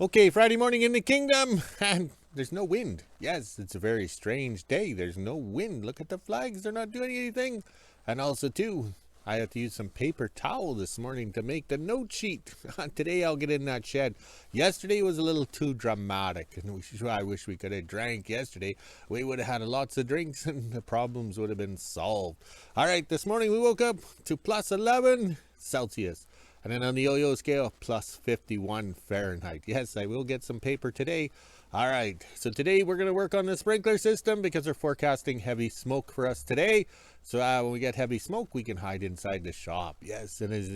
Okay, Friday morning in the kingdom, and there's no wind. Yes, it's a very strange day. There's no wind. Look at the flags, they're not doing anything. And also, too, I have to use some paper towel this morning to make the note sheet. Today I'll get in that shed. Yesterday was a little too dramatic, and I wish we could have drank yesterday. We would have had lots of drinks, and the problems would have been solved. All right, this morning we woke up to plus 11 Celsius. And then on the yo-yo scale, plus 51 Fahrenheit. Yes, I will get some paper today. All right, so today we're going to work on the sprinkler system because they're forecasting heavy smoke for us today. So when we get heavy smoke, we can hide inside the shop. Yes, and as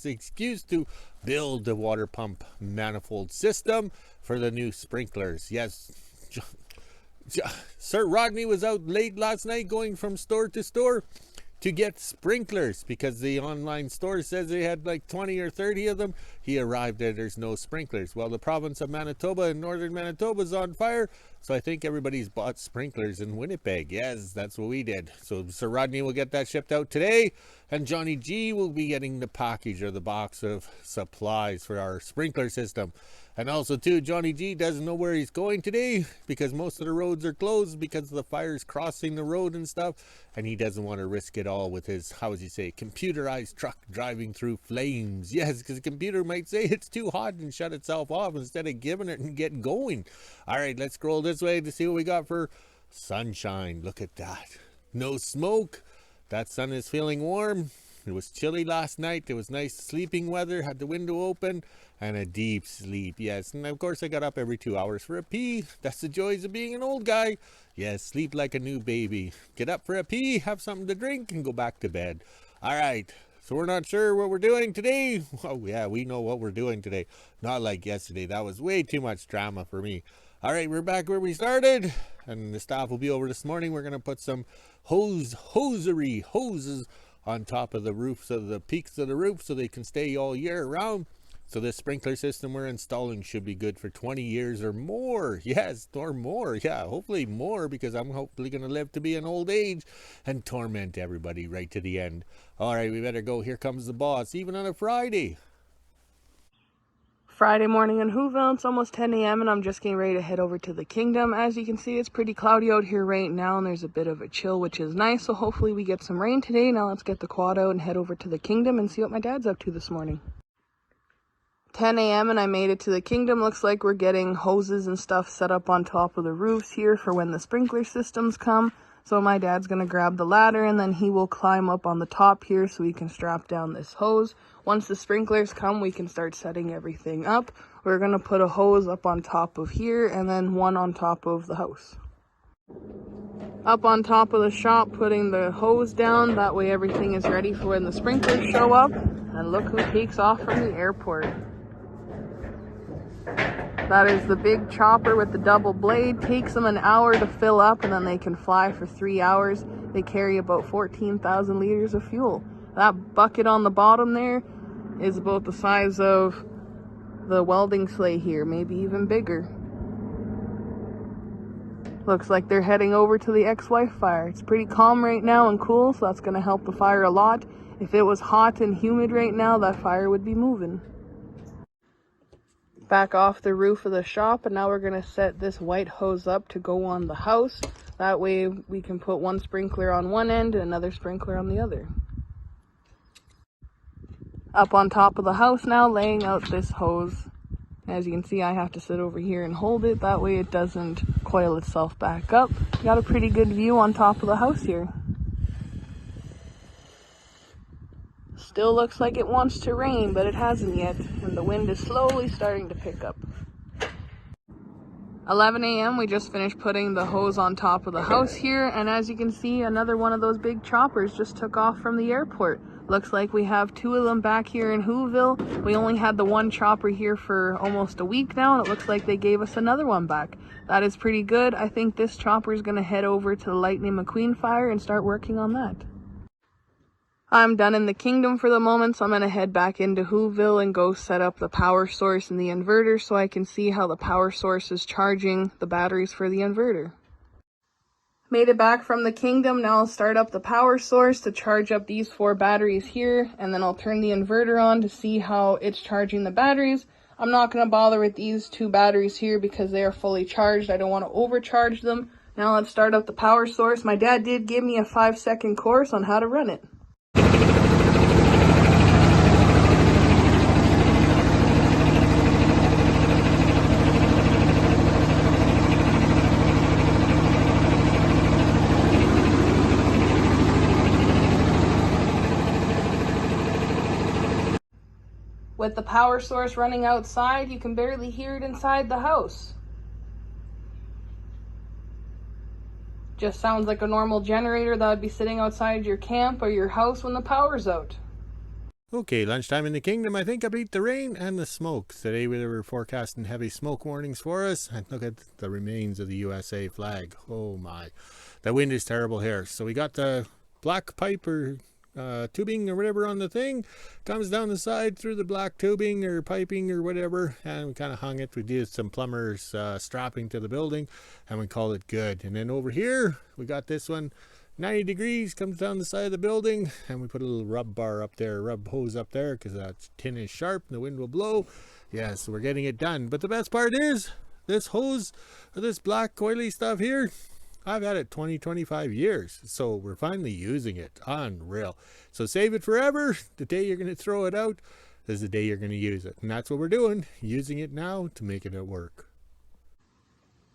an excuse to build the water pump manifold system for the new sprinklers. Yes, Sir Rodney was out late last night going from store to store to get sprinklers because the online store says they had like 20 or 30 of them. He arrived there, there's no sprinklers. Well, the province of Manitoba and Northern Manitoba is on fire, so I think everybody's bought sprinklers in Winnipeg. Yes, that's what we did. So Sir Rodney will get that shipped out today, and Johnny G will be getting the package or the box of supplies for our sprinkler system. And also, too, Johnny G doesn't know where he's going today because most of the roads are closed because the fire's crossing the road and stuff. And he doesn't want to risk it all with his, how would you say, computerized truck driving through flames. Yes, because the computer might say it's too hot and shut itself off instead of giving it and getting going. All right, let's scroll this way to see what we got for sunshine. Look at that. No smoke. That sun is feeling warm. It was chilly last night. It was nice sleeping weather. Had the window open and a deep sleep. Yes, and of course I got up every 2 hours for a pee. That's the joys of being an old guy. Yes, sleep like a new baby. Get up for a pee, have something to drink, and go back to bed. All right. So we're not sure what we're doing today. Oh yeah, we know what we're doing today. Not like yesterday. That was way too much drama for me. All right, we're back where we started, and the staff will be over this morning. We're gonna put some hoses on top of the roofs of the peaks of the roof so they can stay all year round. So this sprinkler system we're installing should be good for 20 years or more. Yes, or more. Yeah, hopefully more, because I'm hopefully going to live to be an old age and torment everybody right to the end. All right, we better go. Here comes the boss, even on a Friday. Friday morning in WHO-ville. It's almost 10 a.m. and I'm just getting ready to head over to the kingdom. As you can see, it's pretty cloudy out here right now and there's a bit of a chill, which is nice. So hopefully we get some rain today. Now let's get the quad out and head over to the kingdom and see what my dad's up to this morning. 10 a.m. and I made it to the kingdom. Looks like we're getting hoses and stuff set up on top of the roofs here for when the sprinkler systems come. So my dad's going to grab the ladder and then he will climb up on the top here so we can strap down this hose. Once the sprinklers come, we can start setting everything up. We're going to put a hose up on top of here and then one on top of the house. Up on top of the shop, putting the hose down. That way everything is ready for when the sprinklers show up. And look who takes off from the airport. That is the big chopper with the double blade. Takes them an hour to fill up and then they can fly for 3 hours. They carry about 14,000 liters of fuel. That bucket on the bottom there is about the size of the welding sleigh here, maybe even bigger. Looks like they're heading over to the ex-wife fire. It's pretty calm right now and cool, so that's going to help the fire a lot. If it was hot and humid right now, that fire would be moving. Back off the roof of the shop, and now we're going to set this white hose up to go on the house. That way we can put one sprinkler on one end and another sprinkler on the other. Up on top of the house now, laying out this hose. As you can see, I have to sit over here and hold it. That way it doesn't coil itself back up. Got a pretty good view on top of the house here. Still looks like it wants to rain, but it hasn't yet, and the wind is slowly starting to pick up. 11 a.m. we just finished putting the hose on top of the house here, and as you can see, another one of those big choppers just took off from the airport. Looks like we have two of them back here in WHO-ville. We only had the one chopper here for almost a week now, and it looks like they gave us another one back. That is pretty good. I think this chopper is going to head over to the Lightning McQueen fire and start working on that. I'm done in the kingdom for the moment, so I'm going to head back into WHO-ville and go set up the power source and the inverter so I can see how the power source is charging the batteries for the inverter. Made it back from the kingdom. Now I'll start up the power source to charge up these 4 batteries here, and then I'll turn the inverter on to see how it's charging the batteries. I'm not going to bother with these two batteries here because they are fully charged. I don't want to overcharge them. Now let's start up the power source. My dad did give me a 5-second course on how to run it. With the power source running outside, you can barely hear it inside the house. Just sounds like a normal generator that would be sitting outside your camp or your house when the power's out. Okay, lunchtime in the kingdom. I think I beat the rain and the smoke. Today we were forecasting heavy smoke warnings for us. And look at the remains of the USA flag. Oh my. The wind is terrible here. So we got the black pipe or tubing or whatever on the thing. Comes down the side through the black tubing or piping or whatever. And we kind of hung it. We did some plumbers strapping to the building. And we called it good. And then over here, we got this one. 90 degrees, comes down the side of the building, and we put a little rub bar up there, rub hose up there, because that tin is sharp and the wind will blow. Yeah, so we're getting it done. But the best part is, this hose, or this black coily stuff here, I've had it 20-25 years, so we're finally using it. Unreal. So save it forever. The day you're going to throw it out is the day you're going to use it. And that's what we're doing, using it now to make it work.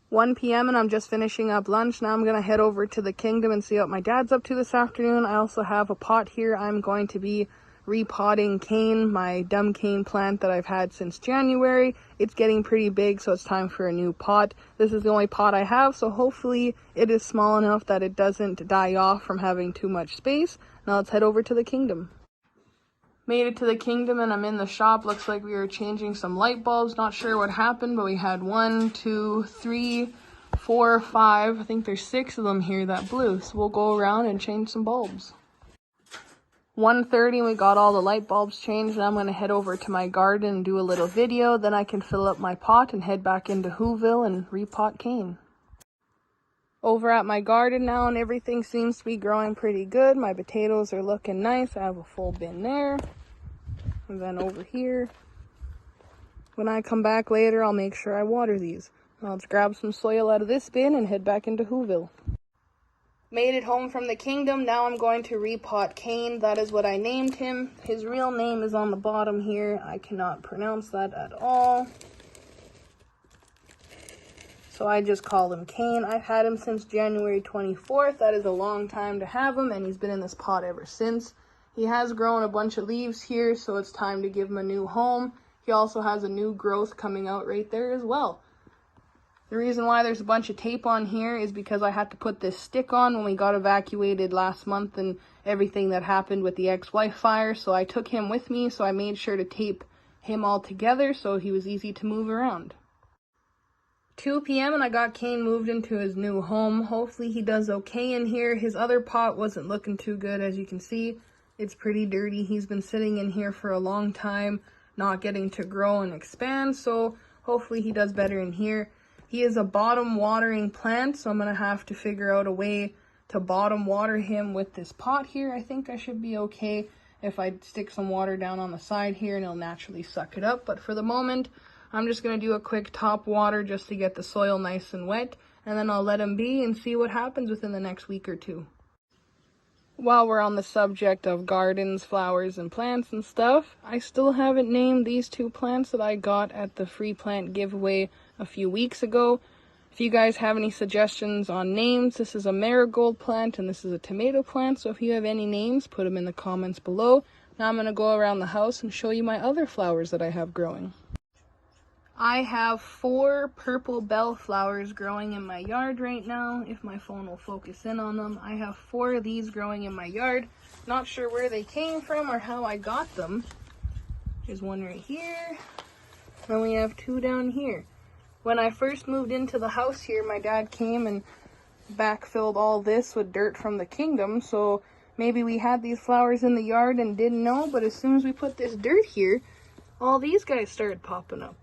1 p.m. and I'm just finishing up lunch. Now I'm going to head over to the kingdom and see what my dad's up to this afternoon. I also have a pot here. I'm going to be repotting cane, my dumb cane plant that I've had since January. It's getting pretty big, so it's time for a new pot. This is the only pot I have, so hopefully it is small enough that it doesn't die off from having too much space. Now let's head over to the kingdom. Made it to the kingdom and I'm in the shop. Looks like we were changing some light bulbs. Not sure what happened, but we had 1, 2, 3, 4, 5. I think there's 6 of them here that blew. So we'll go around and change some bulbs. 1:30 and we got all the light bulbs changed. And I'm going to head over to my garden and do a little video. Then I can fill up my pot and head back into WHO-ville and repot cane. Over at my garden now and everything seems to be growing pretty good. My potatoes are looking nice. I have a full bin there. And then over here, when I come back later, I'll make sure I water these. Now let's grab some soil out of this bin and head back into WHO-ville. Made it home from the kingdom. Now I'm going to repot cane. That is what I named him. His real name is on the bottom here. I cannot pronounce that at all. So I just call him Cane. I've had him since January 24th. That is a long time to have him, and he's been in this pot ever since. He has grown a bunch of leaves here, so it's time to give him a new home. He also has a new growth coming out right there as well. The reason why there's a bunch of tape on here is because I had to put this stick on when we got evacuated last month and everything that happened with the ex-wife fire. So I took him with me, so I made sure to tape him all together so he was easy to move around. 2 p.m. and I got Cane moved into his new home. Hopefully he does okay in here. His other pot wasn't looking too good, as you can see. It's pretty dirty. He's been sitting in here for a long time, not getting to grow and expand, so hopefully he does better in here. He is a bottom watering plant, so I'm going to have to figure out a way to bottom water him with this pot here. I think I should be okay if I stick some water down on the side here and it'll naturally suck it up, but for the moment, I'm just going to do a quick top water just to get the soil nice and wet, and then I'll let him be and see what happens within the next week or two. While we're on the subject of gardens, flowers, and plants and stuff, I still haven't named these 2 plants that I got at the free plant giveaway a few weeks ago. If you guys have any suggestions on names, this is a marigold plant and this is a tomato plant, so if you have any names, put them in the comments below. Now I'm going to go around the house and show you my other flowers that I have growing. I have 4 purple bellflowers growing in my yard right now. If my phone will focus in on them, I have 4 of these growing in my yard. Not sure where they came from or how I got them. There's one right here. Then we have 2 down here. When I first moved into the house here, my dad came and backfilled all this with dirt from the kingdom. So maybe we had these flowers in the yard and didn't know, but as soon as we put this dirt here, all these guys started popping up.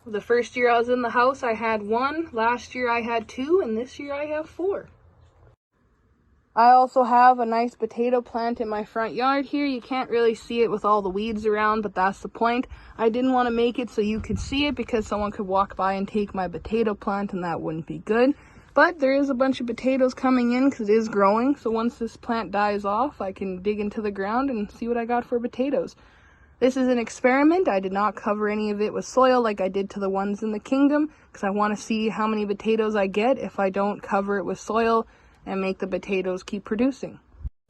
The first year I was in the house, I had 1. Last year I had 2, and this year I have 4. I also have a nice potato plant in my front yard here. You can't really see it with all the weeds around, but that's the point. I didn't want to make it so you could see it because someone could walk by and take my potato plant and that wouldn't be good. But there is a bunch of potatoes coming in because it is growing. So once this plant dies off, I can dig into the ground and see what I got for potatoes. This is an experiment. I did not cover any of it with soil like I did to the ones in the kingdom because I want to see how many potatoes I get if I don't cover it with soil and make the potatoes keep producing.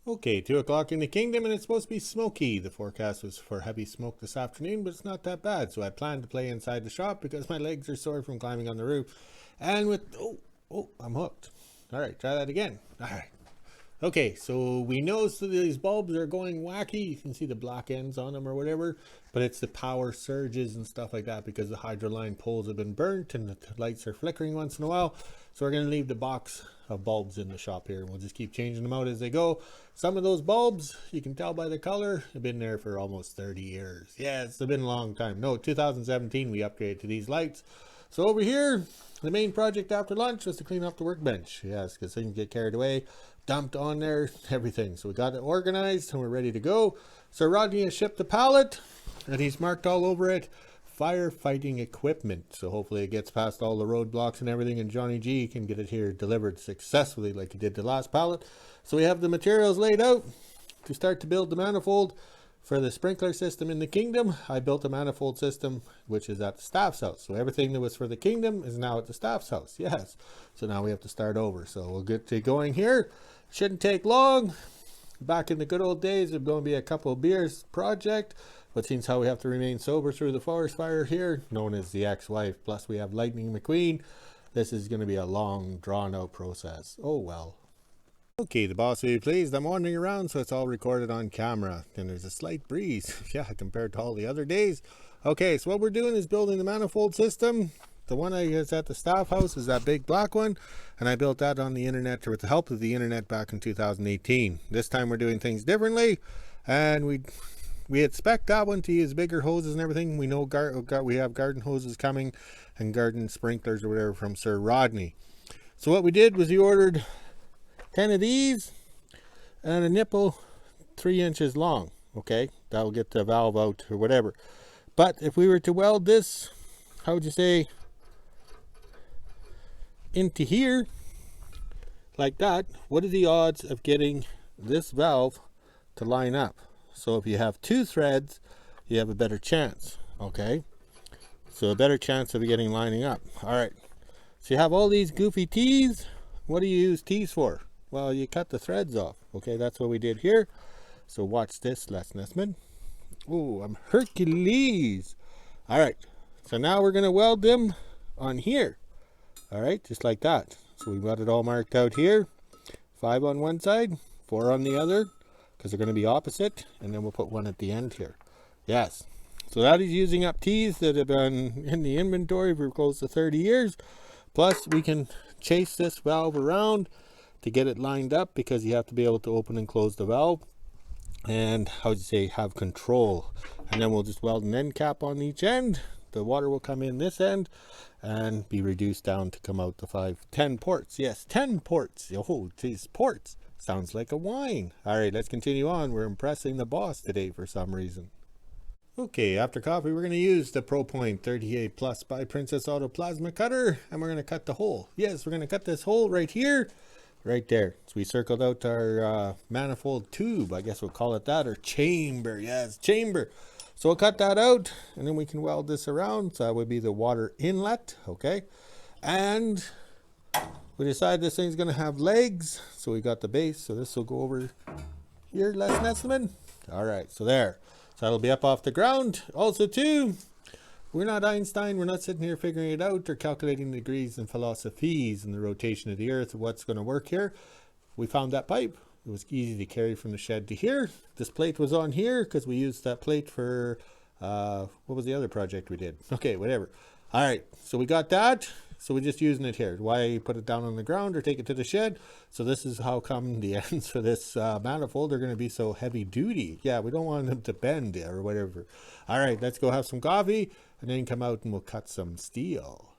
Okay, 2 o'clock in the kingdom and it's supposed to be smoky. The forecast was for heavy smoke this afternoon, but it's not that bad. So I planned to play inside the shop because my legs are sore from climbing on the roof. And with, I'm hooked. All right, try that again. All right. Okay, so we know these bulbs are going wacky. You can see the black ends on them or whatever, but it's the power surges and stuff like that because the hydro line poles have been burnt and the lights are flickering once in a while. So we're going to leave the box of bulbs in the shop here. We'll just keep changing them out as they go. Some of those bulbs, you can tell by the color, have been there for almost 30 years. Yeah, it's been a long time. No, 2017 we upgraded to these lights. So over here, the main project after lunch was to clean up the workbench. Yes, because things get carried away, dumped on there, everything. So we got it organized and we're ready to go. Sir Rodney has shipped the pallet and he's marked all over it firefighting equipment. So hopefully it gets past all the roadblocks and everything and Johnny G can get it here delivered successfully like he did the last pallet. So we have the materials laid out to start to build the manifold for the sprinkler system in the kingdom. I built a manifold system which is at the staff's house. So everything that was for the kingdom is now at the staff's house. Yes. So now we have to start over. So we'll get to going here. Shouldn't take long. Back in the good old days, it's going to be a couple of beers project. But seems how we have to remain sober through the forest fire here, known as the ex-wife. Plus we have Lightning McQueen. This is going to be a long, drawn-out process. Oh well. Okay, the boss will be pleased. I'm wandering around, so it's all recorded on camera. And there's a slight breeze, yeah, compared to all the other days. Okay, so what we're doing is building the manifold system. The one I is at the staff house is that big black one, and I built that on the internet with the help of the internet back in 2018. This time we're doing things differently, and we expect that one to use bigger hoses and everything. We know we have garden hoses coming and garden sprinklers or whatever from Sir Rodney. So what we did was we ordered 10 of these and a nipple 3 inches long. Okay, that'll get the valve out or whatever. But if we were to weld this, how would you say, into here like that, what are the odds of getting this valve to line up? So if you have 2 threads, you have a better chance. Okay, so a better chance of getting lining up. All right, so you have all these goofy T's. What do you use T's for? Well, you cut the threads off. Okay, that's what we did here. So watch this, Les Nessman. Oh, I'm Hercules. All right, so now we're going to weld them on here. All right, just like that. So we've got it all marked out here. 5 on one side, 4 on the other, because they're going to be opposite. And then we'll put 1 at the end here. Yes. So that is using up T's that have been in the inventory for close to 30 years. Plus, we can chase this valve around to get it lined up because you have to be able to open and close the valve. And how would you say, have control. And then we'll just weld an end cap on each end. The water will come in this end and be reduced down to come out the 10 ports. Yes, 10 ports. Oh, these ports. Sounds like a wine. All right, let's continue on. We're impressing the boss today for some reason. Okay, after coffee, we're going to use the ProPoint 38 Plus by Princess Auto Plasma Cutter. And we're going to cut the hole. Yes, we're going to cut this hole right here. Right there. So we circled out our manifold tube. I guess we'll call it that. Or chamber. Yes, chamber. So we'll cut that out, and then we can weld this around. So that would be the water inlet, okay? And we decided this thing's going to have legs. So we got the base. So this will go over here, Les Nessman. All right, so there. So that'll be up off the ground. Also, too, we're not Einstein. We're not sitting here figuring it out or calculating degrees and philosophies and the rotation of the earth or what's going to work here. We found that pipe. It was easy to carry from the shed to here. This plate was on here because we used that plate for, what was the other project we did? Okay, whatever. All right, so we got that. So we're just using it here. Why put it down on the ground or take it to the shed? So this is how come the ends for this manifold are going to be so heavy duty. Yeah, we don't want them to bend or whatever. All right, let's go have some coffee and then come out and we'll cut some steel.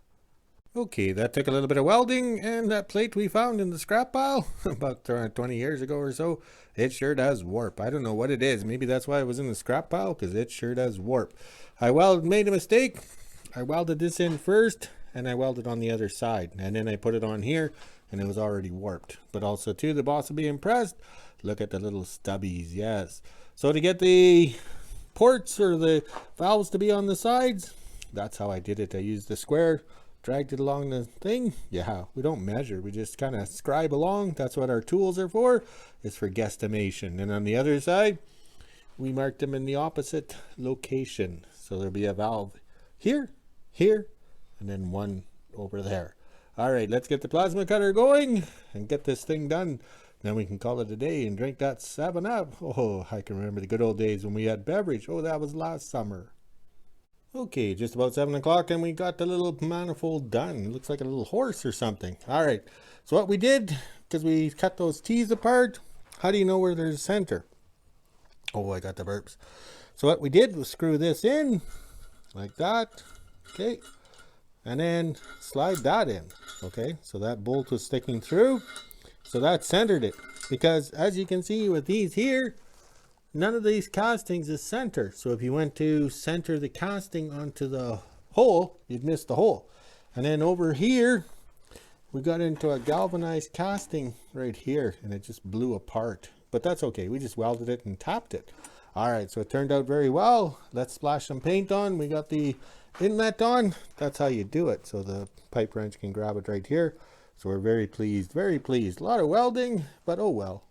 Okay, that took a little bit of welding, and that plate we found in the scrap pile about 20 years ago or so, it sure does warp. I don't know what it is. Maybe that's why it was in the scrap pile, because it sure does warp. Made a mistake. I welded this in first, and I welded on the other side, and then I put it on here, and it was already warped. But also, too, the boss will be impressed. Look at the little stubbies, yes. So to get the ports or the valves to be on the sides, that's how I did it. I used the square, dragged it along the thing. Yeah, we don't measure, we just kind of scribe along. That's what our tools are for. It's for guesstimation. And on the other side, we marked them in the opposite location. So there'll be a valve here, here, and then one over there. All right, let's get the plasma cutter going and get this thing done. Then we can call it a day and drink that 7-Up. Oh, I can remember the good old days when we had beverage. Oh, that was last summer. Okay, just about 7 o'clock, and we got the little manifold done. It looks like a little horse or something. All right, so what we did, because we cut those T's apart, how do you know where there's a center? Oh, I got the burps. So what we did was screw this in, like that, okay, and then slide that in, okay? So that bolt was sticking through, so that centered it. Because as you can see with these here, none of these castings is center. So if you went to center the casting onto the hole, you'd miss the hole. And then over here, we got into a galvanized casting right here, and it just blew apart. But that's okay. We just welded it and tapped it. All right, so it turned out very well. Let's splash some paint on. We got the inlet on. That's how you do it. So the pipe wrench can grab it right here. So we're very pleased, very pleased. A lot of welding, but oh well.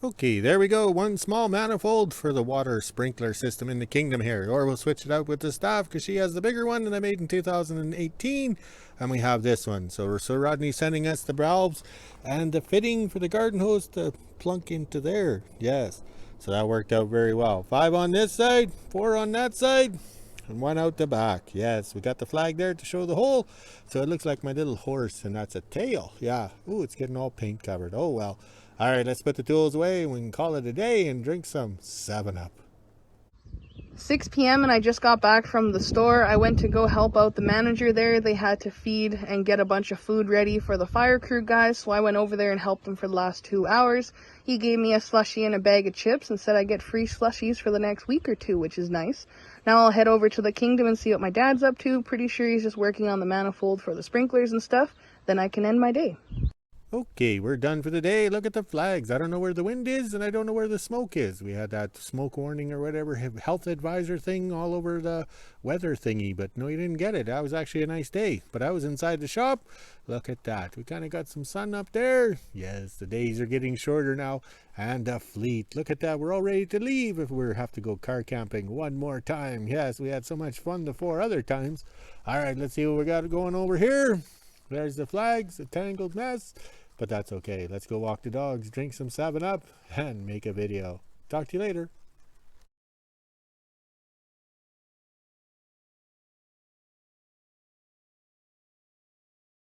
Okay, there we go. One small manifold for the water sprinkler system in the kingdom here. Or we'll switch it out with the staff because she has the bigger one that I made in 2018. And we have this one. So Sir Rodney sending us the valves and the fitting for the garden hose to plunk into there. Yes, so that worked out very well. 5 on this side, 4 on that side, and 1 out the back. Yes, we got the flag there to show the hole. So it looks like my little horse, and that's a tail. Yeah. Ooh, it's getting all paint covered. Oh well. All right, let's put the tools away. We can call it a day and drink some 7-Up. 6 p.m. and I just got back from the store. I went to go help out the manager there. They had to feed and get a bunch of food ready for the fire crew guys, so I went over there and helped them for the last 2 hours. He gave me a slushie and a bag of chips and said I get free slushies for the next week or 2, which is nice. Now I'll head over to the kingdom and see what my dad's up to. Pretty sure he's just working on the manifold for the sprinklers and stuff. Then I can end my day. Okay, we're done for the day. Look at the flags. I don't know where the wind is, and I don't know where the smoke is. We had that smoke warning or whatever health advisor thing all over the weather thingy, but no, you didn't get it. That was actually a nice day. But I was inside the shop. Look at that. We kind of got some sun up there. Yes, the days are getting shorter now. And the fleet. Look at that. We're all ready to leave if we have to go car camping one more time. Yes, we had so much fun the 4 other times. All right, let's see what we got going over here. There's the flags, a tangled mess. But that's okay. Let's go walk the dogs, drink some 7-Up, and make a video. Talk to you later.